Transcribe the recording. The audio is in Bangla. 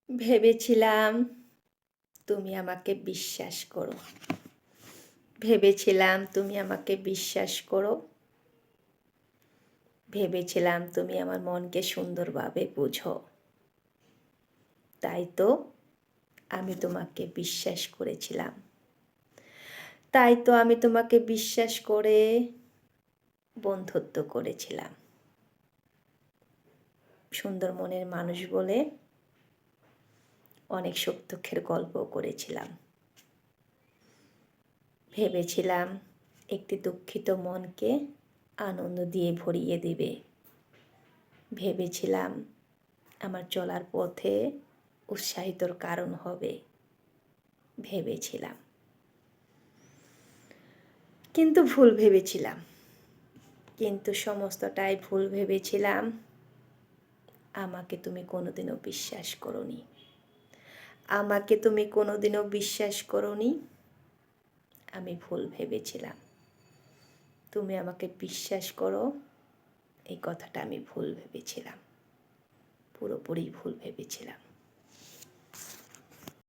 ভেবেছিলাম তুমি আমাকে বিশ্বাস করো। ভেবেছিলাম তুমি আমাকে বিশ্বাস করো। ভেবেছিলাম তুমি আমার মনকে সুন্দরভাবে বুঝো। তাই তো আমি তোমাকে বিশ্বাস করেছিলাম। তাই তো আমি তোমাকে বিশ্বাস করে বন্ধুত্ব করেছিলাম। সুন্দর মনের মানুষ বলে অনেক সুখ দুঃখের গল্প করেছিলাম। ভেবেছিলাম একটি দুঃখিত মনকে আনন্দ দিয়ে ভরিয়ে দিবে। ভেবেছিলাম আমার চলার পথে উৎসাহিতর কারণ হবে। ভেবেছিলাম, কিন্তু ভুল ভেবেছিলাম। কিন্তু সমস্তটাই ভুল ভেবেছিলাম। আমাকে তুমি কোনোদিনও বিশ্বাস করোনি। আমাকে তুমি কোনোদিনও বিশ্বাস করোনি। আমি ভুল ভেবেছিলাম। তুমি আমাকে বিশ্বাস করো, এই কথাটা আমি ভুল ভেবেছিলাম। পুরোপুরি ভুল ভেবেছিলাম।